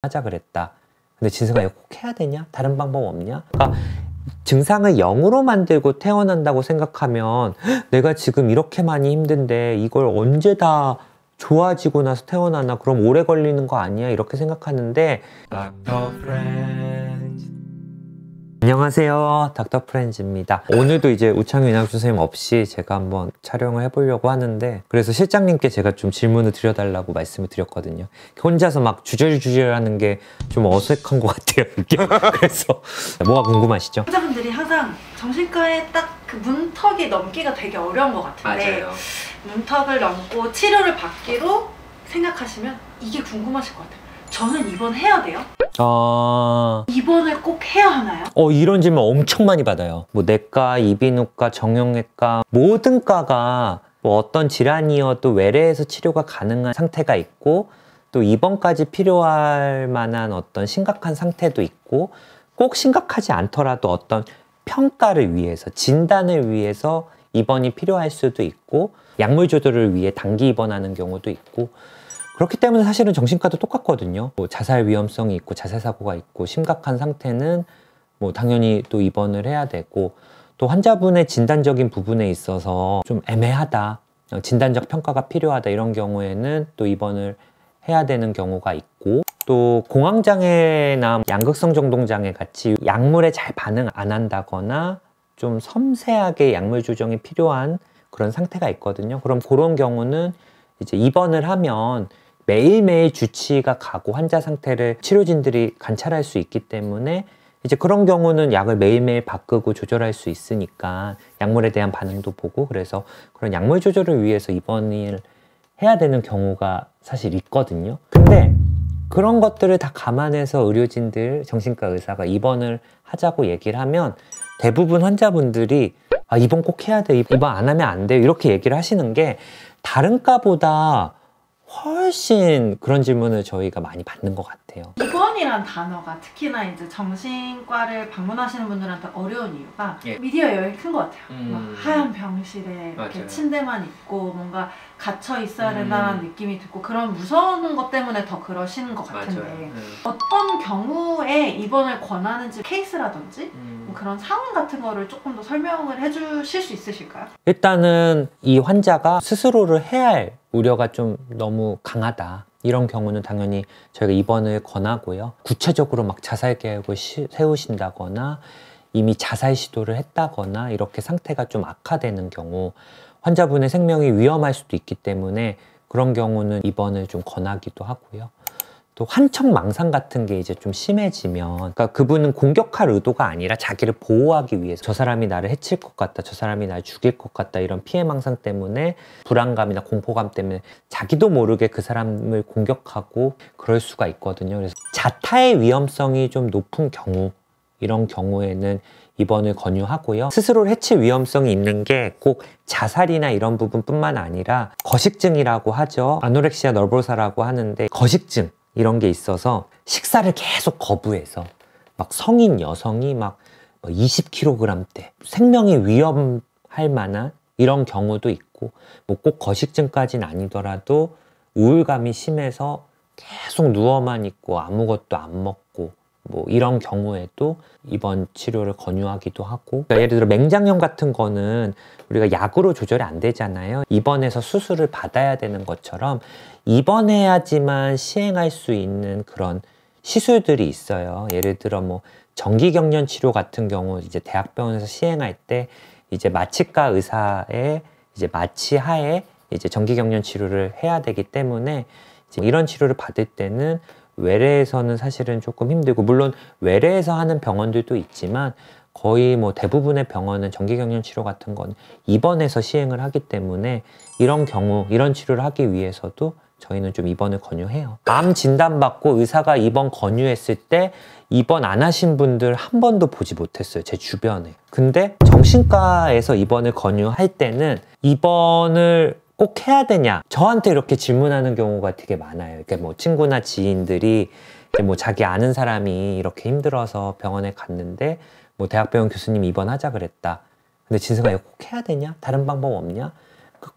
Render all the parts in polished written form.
하자 그랬다. 근데 진승아 이거 꼭 해야 되냐? 다른 방법 없냐? 그러니까 증상을 0으로 만들고 태어난다고 생각하면 내가 지금 이렇게 많이 힘든데 이걸 언제 다 좋아지고 나서 태어나나? 그럼 오래 걸리는 거 아니야? 이렇게 생각하는데 닥터 프렌즈 안녕하세요, 닥터 프렌즈입니다. 오늘도 이제 우창윤 인학주 선생님 없이 제가 한번 촬영을 해보려고 하는데, 그래서 실장님께 제가 좀 질문을 드려달라고 말씀을 드렸거든요. 혼자서 막 주저주저 하는 게 좀 어색한 것 같아요, 이게. 그래서 뭐가 궁금하시죠? 환자분들이 항상 정신과에 딱 그 문턱이 넘기가 되게 어려운 것 같은데, 맞아요. 문턱을 넘고 치료를 받기로 생각하시면 이게 궁금하실 것 같아요. 저는 입원해야 돼요? 입원을 꼭 해야 하나요? 이런 질문 엄청 많이 받아요. 뭐 내과, 이비인후과, 정형외과 모든 과가 뭐 어떤 질환이어도 외래에서 치료가 가능한 상태가 있고, 또 입원까지 필요할 만한 어떤 심각한 상태도 있고, 꼭 심각하지 않더라도 어떤 평가를 위해서, 진단을 위해서 입원이 필요할 수도 있고, 약물 조절을 위해 단기 입원하는 경우도 있고, 그렇기 때문에 사실은 정신과도 똑같거든요. 뭐 자살 위험성이 있고 자살 사고가 있고 심각한 상태는 뭐 당연히 또 입원을 해야 되고, 또 환자분의 진단적인 부분에 있어서 좀 애매하다, 진단적 평가가 필요하다, 이런 경우에는 또 입원을 해야 되는 경우가 있고, 또 공황장애나 양극성 정동장애 같이 약물에 잘 반응 안 한다거나 좀 섬세하게 약물 조정이 필요한 그런 상태가 있거든요. 그럼 그런 경우는 이제 입원을 하면 매일매일 주치의가 가고 환자 상태를 치료진들이 관찰할 수 있기 때문에, 이제 그런 경우는 약을 매일매일 바꾸고 조절할 수 있으니까 약물에 대한 반응도 보고, 그래서 그런 약물 조절을 위해서 입원을 해야 되는 경우가 사실 있거든요. 근데 그런 것들을 다 감안해서 의료진들, 정신과 의사가 입원을 하자고 얘기를 하면 대부분 환자분들이 입원 꼭 해야 돼, 입원 안 하면 안 돼, 이렇게 얘기를 하시는 게 다른 과보다 훨씬 그런 질문을 저희가 많이 받는 것 같아요. 입원이란 단어가 특히나 이제 정신과를 방문하시는 분들한테 어려운 이유가 미디어 영향이 큰 것 같아요. 막 하얀 병실에 이렇게 침대만 있고 뭔가 gat혀 있어야 된다는 느낌이 들고, 그런 무서운 것 때문에 더 그러시는 것 같은데, 어떤 경우에 입원을 권하는지 케이스라든지 뭐 그런 상황 같은 거를 조금 더 설명을 해주실 수 있으실까요? 일단은 이 환자가 스스로를 해야 할 우려가 좀 너무 강하다, 이런 경우는 당연히 저희가 입원을 권하고요. 구체적으로 막 자살 계획을 세우신다거나 이미 자살 시도를 했다거나 이렇게 상태가 좀 악화되는 경우, 환자분의 생명이 위험할 수도 있기 때문에 그런 경우는 입원을 좀 권하기도 하고요. 또 환청망상 같은 게 이제 좀 심해지면, 그러니까 그분은 공격할 의도가 아니라 자기를 보호하기 위해서 저 사람이 나를 해칠 것 같다, 저 사람이 나를 죽일 것 같다, 이런 피해망상 때문에, 불안감이나 공포감 때문에 자기도 모르게 그 사람을 공격하고 그럴 수가 있거든요. 그래서 자타의 위험성이 좀 높은 경우, 이런 경우에는 입원을 권유하고요. 스스로를 해칠 위험성이 있는 게 꼭 자살이나 이런 부분뿐만 아니라 거식증이라고 하죠. 아노렉시아 너버사라고 하는데, 거식증 이런 게 있어서 식사를 계속 거부해서 막 성인 여성이 막 20kg대 생명이 위험할 만한 이런 경우도 있고, 뭐 꼭 거식증까지는 아니더라도 우울감이 심해서 계속 누워만 있고 아무것도 안 먹고 뭐 이런 경우에도 입원 치료를 권유하기도 하고, 그러니까 예를 들어 맹장염 같은 거는 우리가 약으로 조절이 안 되잖아요. 입원해서 수술을 받아야 되는 것처럼 입원해야지만 시행할 수 있는 그런 시술들이 있어요. 예를 들어 뭐 정기경련 치료 같은 경우 이제 대학병원에서 시행할 때 이제 마취과 의사의 이제 마취하에 이제 정기경련 치료를 해야 되기 때문에, 이제 이런 치료를 받을 때는 외래에서는 사실은 조금 힘들고, 물론 외래에서 하는 병원들도 있지만 거의 뭐 대부분의 병원은 정기경련 치료 같은 건 입원해서 시행을 하기 때문에, 이런 경우 이런 치료를 하기 위해서도 저희는 좀 입원을 권유해요. 암 진단받고 의사가 입원 권유했을 때 입원 안 하신 분들 한 번도 보지 못했어요, 제 주변에. 근데 정신과에서 입원을 권유할 때는 입원을 꼭 해야 되냐, 저한테 이렇게 질문하는 경우가 되게 많아요. 그러니까 뭐 친구나 지인들이 뭐 자기 아는 사람이 이렇게 힘들어서 병원에 갔는데 뭐 대학병원 교수님이 입원하자 그랬다. 근데 진승아 이거 꼭 해야 되냐? 다른 방법 없냐?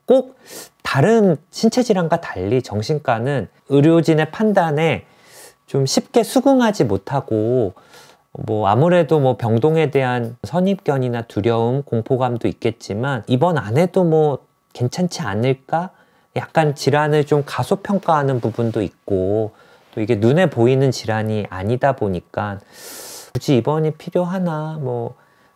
꼭 다른 신체 질환과 달리 정신과는 의료진의 판단에 좀 쉽게 수긍하지 못하고 뭐 아무래도 뭐 병동에 대한 선입견이나 두려움, 공포감도 있겠지만 입원 안 해도 뭐 괜찮지 않을까? 약간 질환을 좀 가소평가하는 부분도 있고 또 이게 눈에 보이는 질환이 아니다 보니까 굳이 입원이 필요하나 뭐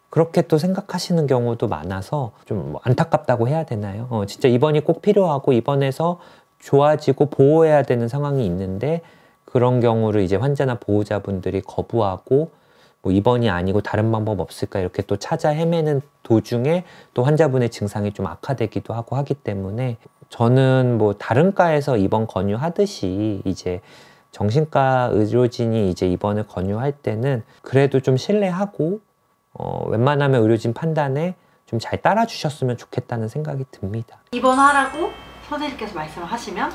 그렇게 또 생각하시는 경우도 많아서 좀 안타깝다고 해야 되나요? 진짜 입원이 꼭 필요하고 입원해서 좋아지고 보호해야 되는 상황이 있는데 그런 경우를 이제 환자나 보호자분들이 거부하고 뭐 입원이 아니고 다른 방법 없을까 이렇게 또 찾아 헤매는 도중에 또 환자분의 증상이 좀 악화되기도 하고 하기 때문에 저는 뭐 다른 과에서 입원 권유하듯이 이제 정신과 의료진이 이제 입원을 권유할 때는 그래도 좀 신뢰하고 웬만하면 의료진 판단에 좀 잘 따라주셨으면 좋겠다는 생각이 듭니다. 입원하라고 선생님께서 말씀을 하시면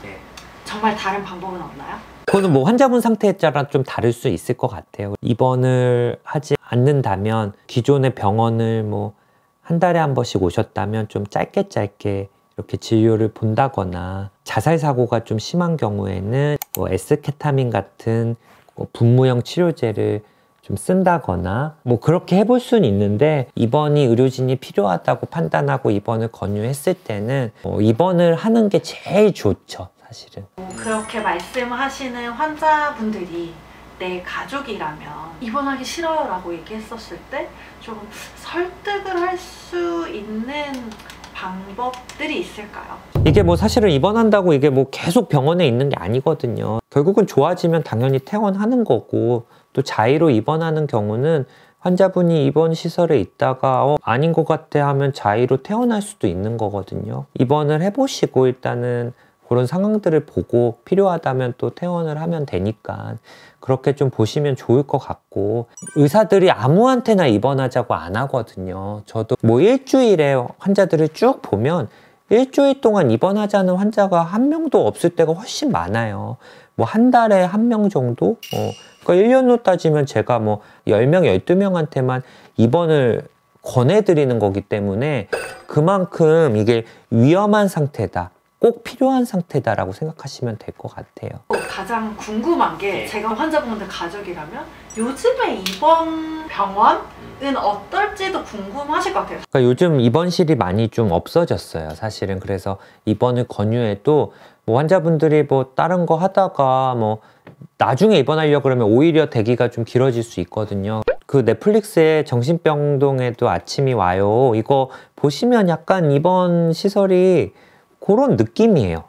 정말 다른 방법은 없나요? 그거는 뭐 환자분 상태에 따라 좀 다를 수 있을 것 같아요. 입원을 하지 않는다면 기존의 병원을 뭐 한 달에 한 번씩 오셨다면 좀 짧게 이렇게 진료를 본다거나 자살 사고가 좀 심한 경우에는 뭐 에스케타민 같은 분무형 치료제를 좀 쓴다거나 뭐 그렇게 해볼 수는 있는데 입원이 의료진이 필요하다고 판단하고 입원을 권유했을 때는 입원을 하는 게 제일 좋죠, 사실은. 그렇게 말씀하시는 환자분들이 내 가족이라면 입원하기 싫어요 라고 얘기했었을 때 좀 설득을 할 수 있는 방법들이 있을까요? 이게 뭐 사실은 입원한다고 이게 뭐 계속 병원에 있는 게 아니거든요. 결국은 좋아지면 당연히 퇴원하는 거고 또 자의로 입원하는 경우는 환자분이 입원 시설에 있다가 아닌 것 같아 하면 자의로 퇴원할 수도 있는 거거든요. 입원을 해보시고 일단은 그런 상황들을 보고 필요하다면 또 퇴원을 하면 되니까 그렇게 좀 보시면 좋을 것 같고 의사들이 아무한테나 입원하자고 안 하거든요. 저도 뭐 일주일에 환자들을 쭉 보면 일주일 동안 입원하자는 환자가 한 명도 없을 때가 훨씬 많아요. 뭐 한 달에 한 명 정도? 그러니까 1년로 따지면 제가 뭐 10명, 12명한테만 입원을 권해드리는 거기 때문에 그만큼 이게 위험한 상태다. 꼭 필요한 상태다라고 생각하시면 될 것 같아요. 가장 궁금한 게 제가 환자분들 가족이라면 요즘에 입원 병원은 어떨지도 궁금하실 것 같아요. 그러니까 요즘 입원실이 많이 좀 없어졌어요, 사실은. 그래서 입원을 권유해도 뭐 환자분들이 뭐 다른 거 하다가 뭐 나중에 입원하려고 그러면 오히려 대기가 좀 길어질 수 있거든요. 그 넷플릭스에 정신병동에도 아침이 와요. 이거 보시면 약간 입원 시설이 그런 느낌이에요.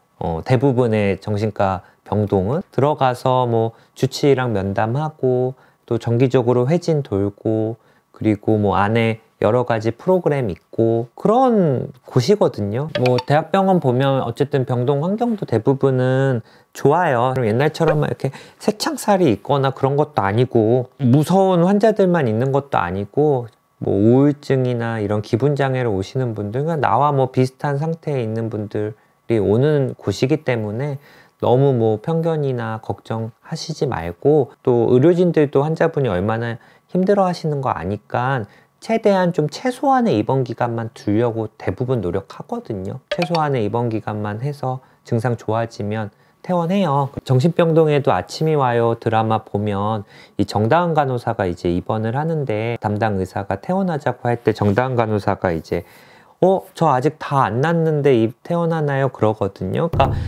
대부분의 정신과 병동은 들어가서 뭐 주치의랑 면담하고 또 정기적으로 회진 돌고 그리고 뭐 안에 여러 가지 프로그램 있고 그런 곳이거든요. 뭐 대학병원 보면 어쨌든 병동 환경도 대부분은 좋아요. 옛날처럼 이렇게 새창살이 있거나 그런 것도 아니고 무서운 환자들만 있는 것도 아니고 뭐 우울증이나 이런 기분 장애로 오시는 분들, 나와 뭐 비슷한 상태에 있는 분들이 오는 곳이기 때문에 너무 뭐 편견이나 걱정하시지 말고 또 의료진들도 환자분이 얼마나 힘들어 하시는 거 아니까 최대한 좀 최소한의 입원 기간만 두려고 대부분 노력하거든요. 최소한의 입원 기간만 해서 증상 좋아지면 퇴원해요. 정신병동에도 아침이 와요 드라마 보면 이 정다은 간호사가 이제 입원을 하는데 담당 의사가 퇴원하자고 할 때 정다은 간호사가 이제 저 아직 다 안 났는데 퇴원하나요? 그러거든요. 그러니까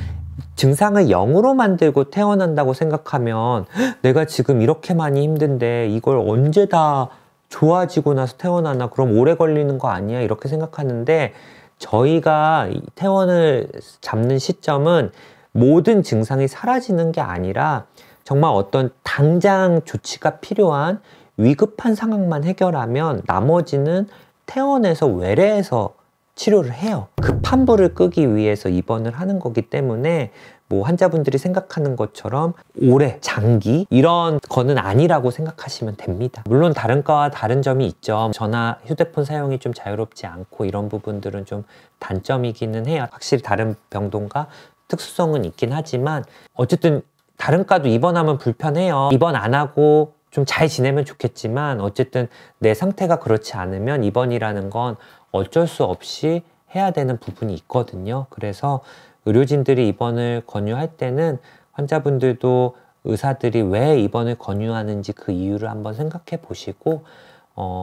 증상을 0으로 만들고 퇴원한다고 생각하면 내가 지금 이렇게 많이 힘든데 이걸 언제 다 좋아지고 나서 퇴원하나? 그럼 오래 걸리는 거 아니야? 이렇게 생각하는데 저희가 퇴원을 잡는 시점은 모든 증상이 사라지는 게 아니라 정말 어떤 당장 조치가 필요한 위급한 상황만 해결하면 나머지는 퇴원해서 외래에서 치료를 해요. 급한 불을 끄기 위해서 입원을 하는 거기 때문에 뭐 환자분들이 생각하는 것처럼 오래, 장기 이런 거는 아니라고 생각하시면 됩니다. 물론 다른 과와 다른 점이 있죠. 전화, 휴대폰 사용이 좀 자유롭지 않고 이런 부분들은 좀 단점이기는 해요. 확실히 다른 병동과 특수성은 있긴 하지만 어쨌든 다른 과도 입원하면 불편해요. 입원 안 하고 좀 잘 지내면 좋겠지만 어쨌든 내 상태가 그렇지 않으면 입원이라는 건 어쩔 수 없이 해야 되는 부분이 있거든요. 그래서 의료진들이 입원을 권유할 때는 환자분들도 의사들이 왜 입원을 권유하는지 그 이유를 한번 생각해 보시고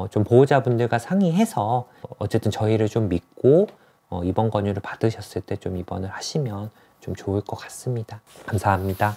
좀 보호자분들과 상의해서 어쨌든 저희를 좀 믿고 입원 권유를 받으셨을 때 좀 입원을 하시면 좀 좋을 것 같습니다. 감사합니다.